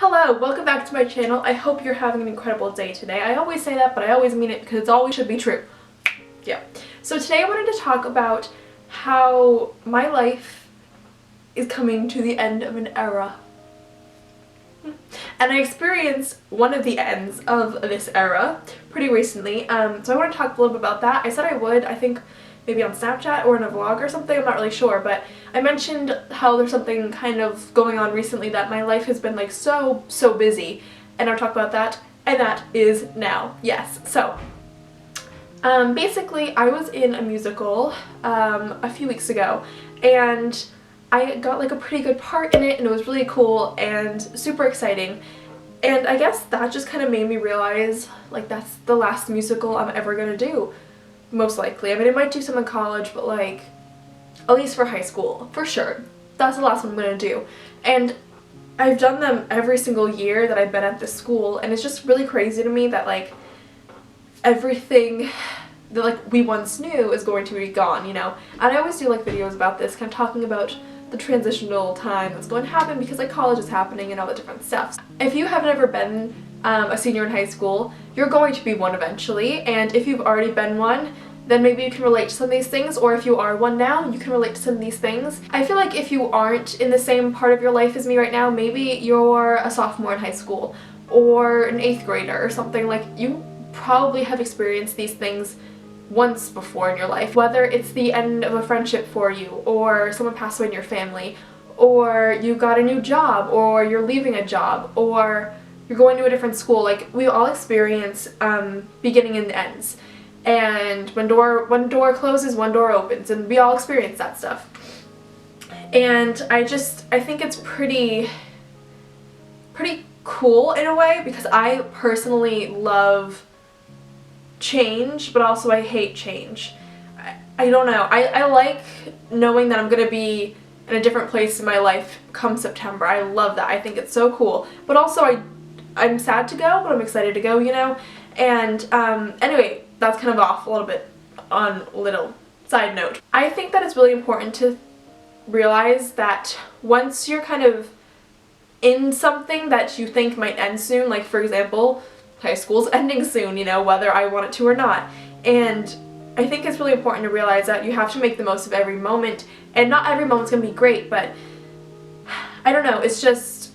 Hello, welcome back to my channel. I hope you're having an incredible day today. I always say that, but I always mean it because it always should be true. Yeah. So today I wanted to talk about how my life is coming to the end of an era. And I experienced one of the ends of this era pretty recently, so I want to talk a little bit about that. I said I would, I think maybe on Snapchat or in a vlog or something, I'm not really sure, but I mentioned how there's something kind of going on recently that my life has been like so busy, and I'll talk about that, and that is now. Yes, so basically I was in a musical a few weeks ago, and I got like a pretty good part in it, and it was really cool and super exciting. And I guess that just kind of made me realize like that's the last musical I'm ever gonna do, most likely. I mean, I might do some in college, but like at least for high school, for sure. That's the last one I'm gonna do. And I've done them every single year that I've been at this school, and it's just really crazy to me that like everything that like we once knew is going to be gone, you know? And I always do like videos about this, kind of talking about the transitional time that's going to happen because like college is happening and all the different stuff. If you have never been a senior in high school, you're going to be one eventually, and if you've already been one, then maybe you can relate to some of these things, or if you are one now, you can relate to some of these things. I feel like if you aren't in the same part of your life as me right now, maybe you're a sophomore in high school or an 8th grader or something, like you probably have experienced these things once before in your life, whether it's the end of a friendship for you, or someone passed away in your family, or you got a new job, or you're leaving a job, or you're going to a different school. Like we all experience beginning and ends, and when one door closes, one door opens, and we all experience that stuff. And I think it's pretty cool in a way, because I personally love change, but also I hate change. I don't know. I like knowing that I'm gonna be in a different place in my life come September. I love that. I think it's so cool. But also I'm sad to go, but I'm excited to go, you know? And anyway, that's kind of off a little bit on a little side note. I think that it's really important to realize that once you're kind of in something that you think might end soon, like for example, high school's ending soon, you know, whether I want it to or not. And I think it's really important to realize that you have to make the most of every moment, and not every moment's gonna be great, but I don't know, it's just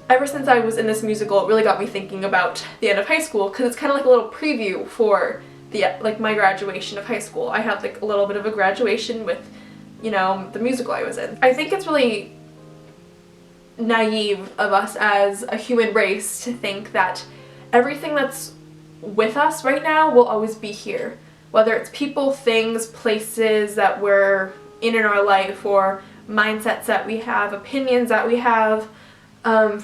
ever since I was in this musical, it really got me thinking about the end of high school, because it's kind of like a little preview for the my graduation of high school. I had like a little bit of a graduation with, you know, the musical I was in. I think it's really naive of us as a human race to think that everything that's with us right now will always be here. Whether it's people, things, places that we're in our life, or mindsets that we have, opinions that we have,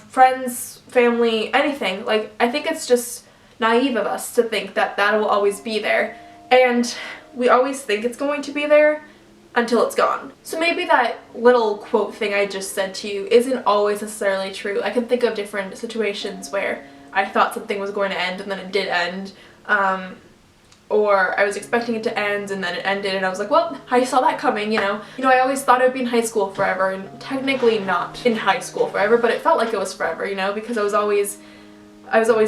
friends, family, anything. Like, I think it's just naive of us to think that that will always be there. And we always think it's going to be there until it's gone. So maybe that little quote thing I just said to you isn't always necessarily true. I can think of different situations where I thought something was going to end and then it did end, or I was expecting it to end and then it ended and I was like, well, I saw that coming, you know. I always thought I would be in high school forever, and technically not in high school forever, but it felt like it was forever, you know, because I was always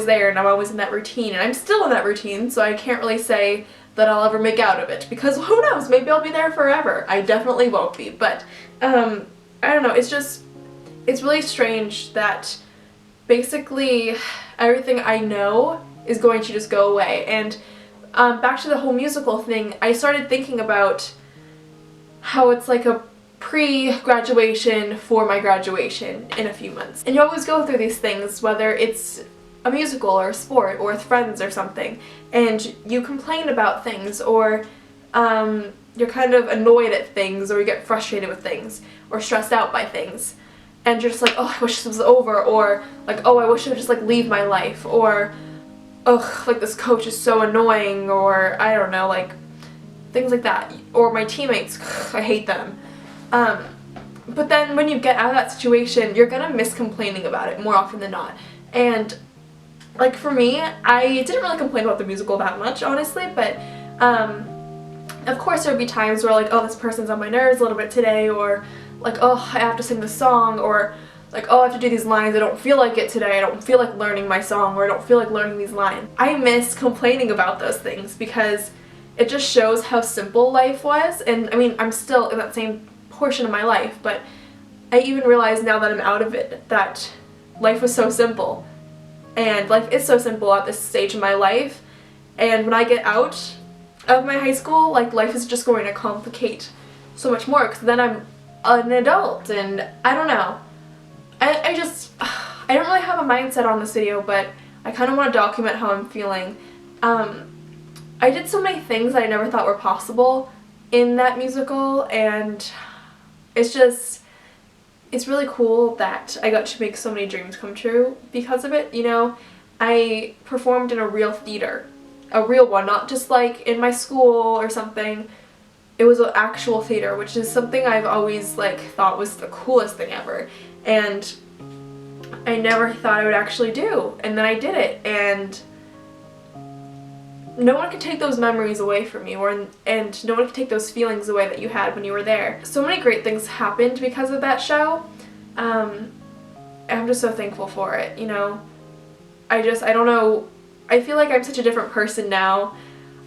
there, and I'm always in that routine, and I'm still in that routine, so I can't really say that I'll ever make out of it, because who knows, maybe I'll be there forever. I definitely won't be, but I don't know, it's really strange that basically everything I know is going to just go away. And back to the whole musical thing, I started thinking about how it's like a pre-graduation for my graduation in a few months. And you always go through these things, whether it's a musical or a sport or with friends or something, and you complain about things, or you're kind of annoyed at things, or you get frustrated with things, or stressed out by things. And you're just like, oh, I wish this was over, or like, oh, I wish I would just like leave my life, or ugh, like this coach is so annoying, or I don't know, like things like that, or my teammates, ugh, I hate them. But then when you get out of that situation, you're gonna miss complaining about it more often than not. And like for me, I didn't really complain about the musical that much, honestly, but of course there would be times where like, oh, this person's on my nerves a little bit today, or like, oh, I have to sing this song, or like, oh, I have to do these lines, I don't feel like it today, I don't feel like learning my song, or I don't feel like learning these lines. I miss complaining about those things because it just shows how simple life was. And I mean, I'm still in that same portion of my life, but I even realize now that I'm out of it that life was so simple. And life is so simple at this stage of my life. And when I get out of my high school, like, life is just going to complicate so much more because then I'm an adult, and I don't know. I don't really have a mindset on this video, but I kind of want to document how I'm feeling. I did so many things that I never thought were possible in that musical, and it's really cool that I got to make so many dreams come true because of it, you know? I performed in a real theater, a real one, not just like in my school or something. It was an actual theater, which is something I've always like thought was the coolest thing ever, and I never thought I would actually do, and then I did it, and no one could take those memories away from you, and no one could take those feelings away that you had when you were there. So many great things happened because of that show. I'm just so thankful for it, you know? I don't know, I feel like I'm such a different person now.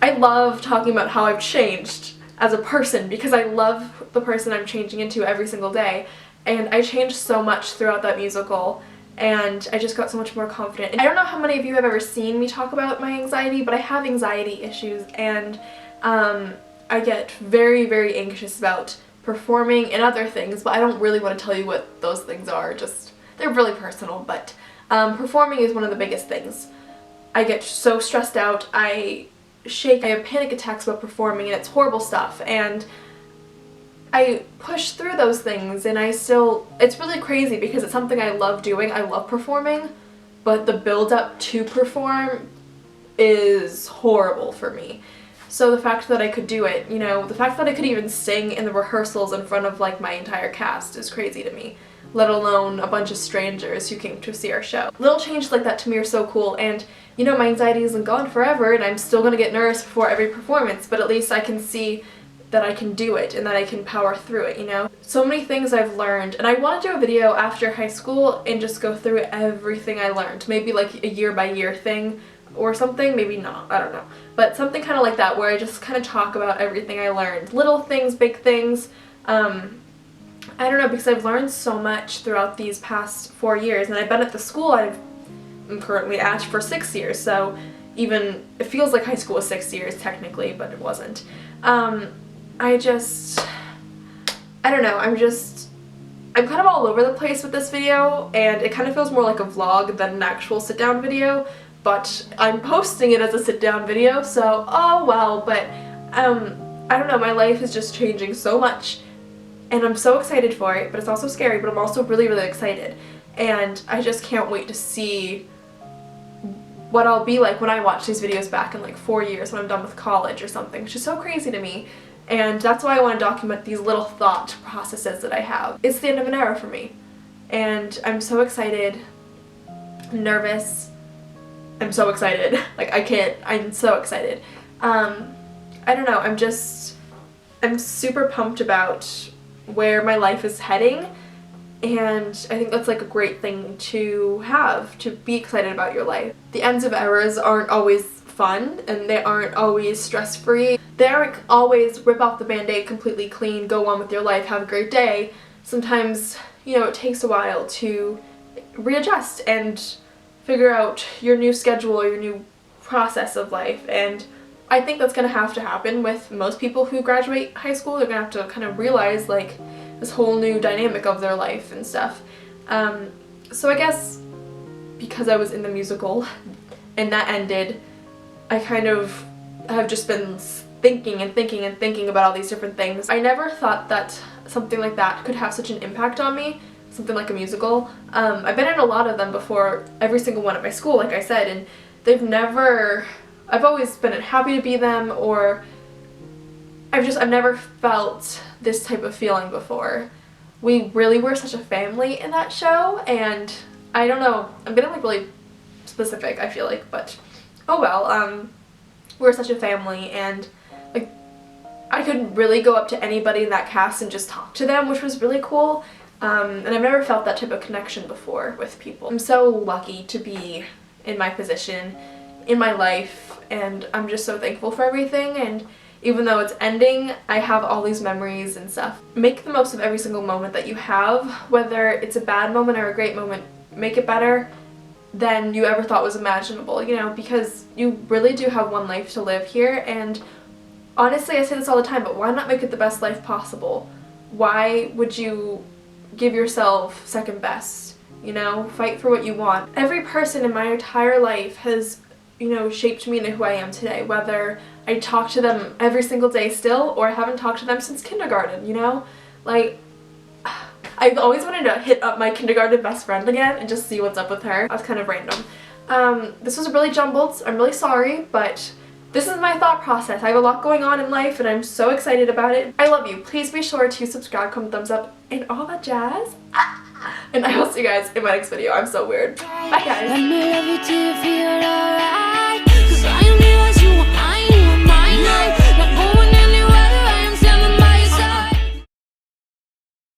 I love talking about how I've changed as a person because I love the person I'm changing into every single day, and I changed so much throughout that musical. And I just got so much more confident. And I don't know how many of you have ever seen me talk about my anxiety, but I have anxiety issues, and I get very, very anxious about performing and other things, but I don't really want to tell you what those things are. Just, they're really personal, but performing is one of the biggest things. I get so stressed out, I shake, I have panic attacks about performing, and it's horrible stuff, and I push through those things, and it's really crazy because it's something I love doing. I love performing, but the build up to perform is horrible for me. So the fact that I could do it, you know, the fact that I could even sing in the rehearsals in front of like my entire cast is crazy to me, let alone a bunch of strangers who came to see our show. Little changes like that to me are so cool, and you know, my anxiety isn't gone forever, and I'm still gonna get nervous before every performance, but at least I can see that I can do it and that I can power through it, you know? So many things I've learned, and I want to do a video after high school and just go through everything I learned. Maybe like a year by year thing or something, maybe not, I don't know. But something kind of like that where I just kind of talk about everything I learned. Little things, big things. I don't know, because I've learned so much throughout these past 4 years, and I've been at the school I'm currently at for 6 years, so even, it feels like high school was 6 years technically, but it wasn't. I don't know, I'm kind of all over the place with this video, and it kind of feels more like a vlog than an actual sit-down video, but I'm posting it as a sit-down video, so oh well. But I don't know, my life is just changing so much, and I'm so excited for it, but it's also scary, but I'm also really, really excited, and I just can't wait to see what I'll be like when I watch these videos back in like 4 years when I'm done with college or something, which is so crazy to me. And that's why I want to document these little thought processes that I have. It's the end of an era for me, and I'm so excited, I'm nervous, I'm so excited, like I'm so excited. I don't know, I'm super pumped about where my life is heading, and I think that's like a great thing to have, to be excited about your life. The ends of eras aren't always fun, and they aren't always stress-free. They aren't always rip off the band-aid completely clean, go on with your life, have a great day. Sometimes, you know, it takes a while to readjust and figure out your new schedule, your new process of life, and I think that's gonna have to happen with most people who graduate high school. They're gonna have to kind of realize like this whole new dynamic of their life and stuff. So I guess because I was in the musical and that ended, I kind of have just been thinking and thinking and thinking about all these different things. I never thought that something like that could have such an impact on me, something like a musical. I've been in a lot of them before, every single one at my school, like I said, and I've always been happy to be them, or I've never felt this type of feeling before. We really were such a family in that show, and I don't know, I'm getting like really specific, I feel like, but oh well. We're such a family, and like I could really go up to anybody in that cast and just talk to them, which was really cool. And I've never felt that type of connection before with people. I'm so lucky to be in my position, in my life, and I'm just so thankful for everything. And even though it's ending, I have all these memories and stuff. Make the most of every single moment that you have, whether it's a bad moment or a great moment. Make it better than you ever thought was imaginable, you know, because you really do have one life to live here. And honestly, I say this all the time, but why not make it the best life possible? Why would you give yourself second best? You know, fight for what you want. Every person in my entire life has, you know, shaped me into who I am today, whether I talk to them every single day still or I haven't talked to them since kindergarten, you know? Like, I've always wanted to hit up my kindergarten best friend again and just see what's up with her. That's kind of random. This was really jumbled. I'm really sorry, but this is my thought process. I have a lot going on in life and I'm so excited about it. I love you. Please be sure to subscribe, comment, thumbs up, and all that jazz. And I will see you guys in my next video. I'm so weird. Bye guys.